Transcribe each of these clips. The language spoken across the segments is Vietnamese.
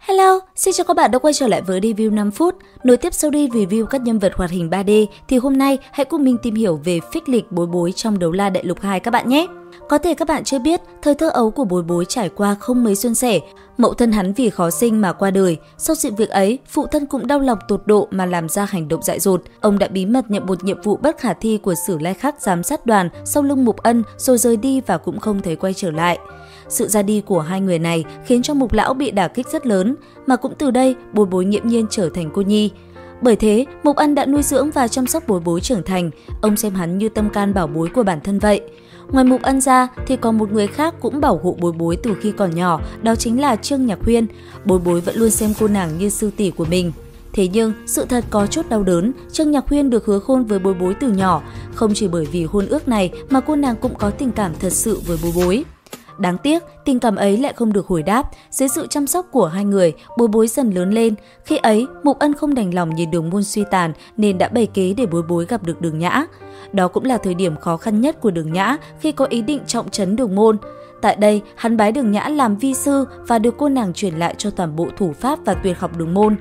Hello, xin chào các bạn đã quay trở lại với review 5 phút. Nối tiếp sau đi review các nhân vật hoạt hình 3D thì hôm nay hãy cùng mình tìm hiểu về phích lịch Bối Bối trong Đấu La Đại Lục 2 các bạn nhé. Có thể các bạn chưa biết, thời thơ ấu của Bối Bối trải qua không mấy suôn sẻ. Mẫu thân hắn vì khó sinh mà qua đời. Sau sự việc ấy, phụ thân cũng đau lòng tột độ mà làm ra hành động dại dột. Ông đã bí mật nhận một nhiệm vụ bất khả thi của Sử Lai Khắc giám sát đoàn sau lưng Mục Ân rồi rời đi và cũng không thấy quay trở lại. Sự ra đi của hai người này khiến cho Mục Lão bị đả kích rất lớn, mà cũng từ đây Bối Bối nghiễm nhiên trở thành cô nhi. Bởi thế, Mục Ân đã nuôi dưỡng và chăm sóc Bối Bối trưởng thành, ông xem hắn như tâm can bảo bối của bản thân vậy. Ngoài Mục Ân ra thì còn một người khác cũng bảo hộ Bối Bối từ khi còn nhỏ, đó chính là Trương Nhạc Huyên. Bối Bối vẫn luôn xem cô nàng như sư tỷ của mình. Thế nhưng, sự thật có chút đau đớn, Trương Nhạc Huyên được hứa hôn với Bối Bối từ nhỏ. Không chỉ bởi vì hôn ước này mà cô nàng cũng có tình cảm thật sự với Bối Bối. Đáng tiếc, tình cảm ấy lại không được hồi đáp. Dưới sự chăm sóc của hai người, Bối Bối dần lớn lên. Khi ấy, Mục Ân không đành lòng nhìn Đường Môn suy tàn nên đã bày kế để Bối Bối gặp được Đường Nhã. Đó cũng là thời điểm khó khăn nhất của Đường Nhã khi có ý định trọng trấn Đường Môn. Tại đây, hắn bái Đường Nhã làm vi sư và được cô nàng truyền lại cho toàn bộ thủ pháp và tuyệt học Đường Môn.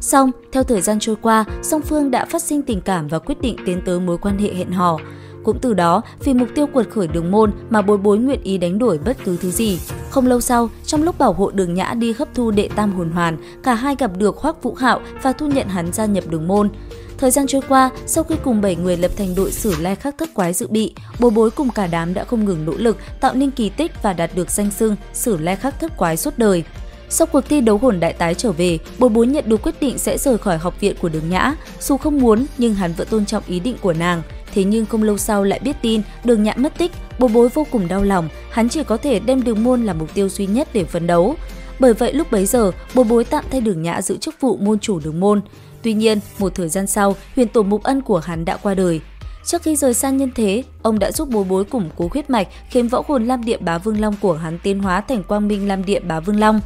Song, theo thời gian trôi qua, song phương đã phát sinh tình cảm và quyết định tiến tới mối quan hệ hẹn hò. Cũng từ đó, vì mục tiêu quật khởi Đường Môn mà Bối Bối nguyện ý đánh đổi bất cứ thứ gì. Không lâu sau, trong lúc bảo hộ Đường Nhã đi hấp thu đệ tam hồn hoàn, cả hai gặp được Hoắc Vũ Hạo và thu nhận hắn gia nhập Đường Môn. Thời gian trôi qua, sau khi cùng 7 người lập thành đội Sử Lai Khắc thất quái dự bị, Bối Bối cùng cả đám đã không ngừng nỗ lực tạo nên kỳ tích và đạt được danh xưng Sử Lai Khắc thất quái suốt đời. Sau cuộc thi đấu hồn đại tái trở về, Bối Bối nhận được quyết định sẽ rời khỏi học viện của Đường Nhã. Dù không muốn nhưng hắn vẫn tôn trọng ý định của nàng. Thế nhưng không lâu sau lại biết tin Đường Nhã mất tích, Bối Bối vô cùng đau lòng, hắn chỉ có thể đem Đường Môn là mục tiêu duy nhất để phấn đấu. Bởi vậy lúc bấy giờ, Bối Bối tạm thay Đường Nhã giữ chức vụ môn chủ Đường Môn. Tuy nhiên, một thời gian sau, huyền tổ Mục Ân của hắn đã qua đời. Trước khi rời xa nhân thế, ông đã giúp Bối Bối củng cố huyết mạch, khiến võ hồn Lam Địa Bá Vương Long của hắn tiến hóa thành Quang Minh Lam Địa Bá Vương Long.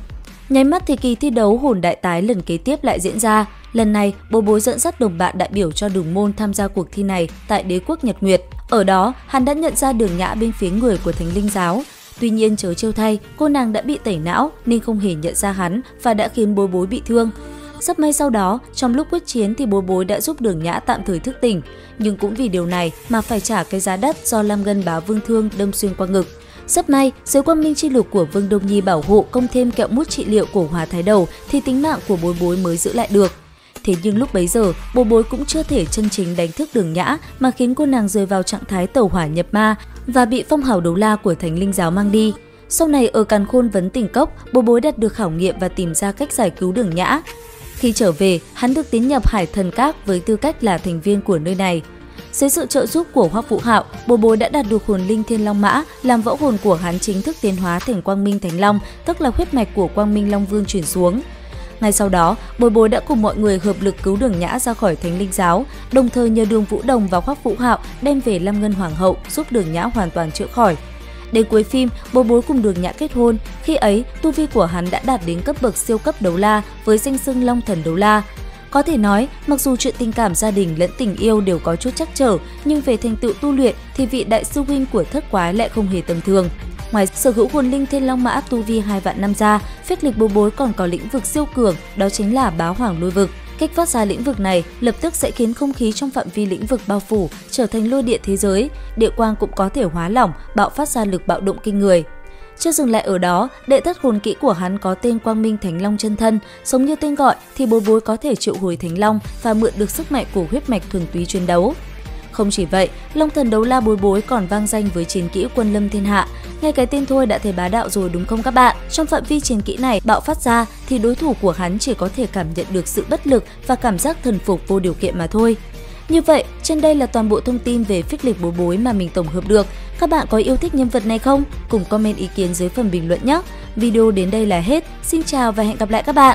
Nháy mắt thì kỳ thi đấu hồn đại tái lần kế tiếp lại diễn ra. Lần này, Bối Bối dẫn dắt đồng bạn đại biểu cho Đường Môn tham gia cuộc thi này tại Đế quốc Nhật Nguyệt. Ở đó, hắn đã nhận ra Đường Nhã bên phía người của Thánh Linh giáo. Tuy nhiên trớ trêu thay, cô nàng đã bị tẩy não nên không hề nhận ra hắn và đã khiến Bối Bối bị thương. Rất may sau đó, trong lúc quyết chiến thì Bối Bối đã giúp Đường Nhã tạm thời thức tỉnh, nhưng cũng vì điều này mà phải trả cái giá đắt do Lam Ngân Bá Vương thương đâm xuyên qua ngực. Rất may, dưới Quang Minh chi lục của Vương Đông Nhi bảo hộ công thêm kẹo mút trị liệu của Hòa Thái Đầu thì tính mạng của Bối Bối mới giữ lại được. Thế nhưng lúc bấy giờ, Bối Bối cũng chưa thể chân chính đánh thức Đường Nhã mà khiến cô nàng rơi vào trạng thái tẩu hỏa nhập ma và bị phong hào đấu la của Thánh Linh giáo mang đi. Sau này ở Càn Khôn Vấn Tình Cốc, Bối Bối đạt được khảo nghiệm và tìm ra cách giải cứu Đường Nhã. Khi trở về, hắn được tiến nhập Hải Thần Các với tư cách là thành viên của nơi này. Dưới sự trợ giúp của Hoắc Vũ Hạo, Bối Bối đã đạt được hồn linh Thiên Long Mã, làm võ hồn của hắn chính thức tiến hóa thành Quang Minh Thánh Long, tức là huyết mạch của Quang Minh Long Vương chuyển xuống. Ngay sau đó, Bối Bối đã cùng mọi người hợp lực cứu Đường Nhã ra khỏi Thánh Linh giáo, đồng thời nhờ Đường Vũ Đồng và Hoắc Vũ Hạo đem về Lam Ngân Hoàng hậu giúp Đường Nhã hoàn toàn chữa khỏi. Đến cuối phim, Bối Bối cùng Đường Nhã kết hôn. Khi ấy, tu vi của hắn đã đạt đến cấp bậc siêu cấp đấu la với danh xưng Long Thần Đấu La. Có thể nói, mặc dù chuyện tình cảm gia đình lẫn tình yêu đều có chút trắc trở, nhưng về thành tựu tu luyện thì vị đại sư huynh của thất quái lại không hề tầm thường. Ngoài sở hữu hồn linh Thiên Long Mã tu vi 2 vạn năm ra, phích lịch Bối Bối còn có lĩnh vực siêu cường, đó chính là Bá Hoàng Lôi Vực. Kích phát ra lĩnh vực này lập tức sẽ khiến không khí trong phạm vi lĩnh vực bao phủ trở thành lôi điện thế giới, địa quang cũng có thể hóa lỏng, bạo phát ra lực bạo động kinh người. Chưa dừng lại ở đó, đệ thất hồn kỹ của hắn có tên Quang Minh Thánh Long chân thân, giống như tên gọi thì Bối Bối có thể triệu hồi Thánh Long và mượn được sức mạnh của huyết mạch thuần túy chiến đấu. Không chỉ vậy, Long Thần Đấu La Bối Bối còn vang danh với chiến kỹ Quân Lâm Thiên Hạ. Ngay cái tên thôi đã thấy bá đạo rồi đúng không các bạn? Trong phạm vi chiến kỹ này bạo phát ra thì đối thủ của hắn chỉ có thể cảm nhận được sự bất lực và cảm giác thần phục vô điều kiện mà thôi. Như vậy, trên đây là toàn bộ thông tin về phích lịch Bối Bối mà mình tổng hợp được. Các bạn có yêu thích nhân vật này không? Cùng comment ý kiến dưới phần bình luận nhé! Video đến đây là hết. Xin chào và hẹn gặp lại các bạn!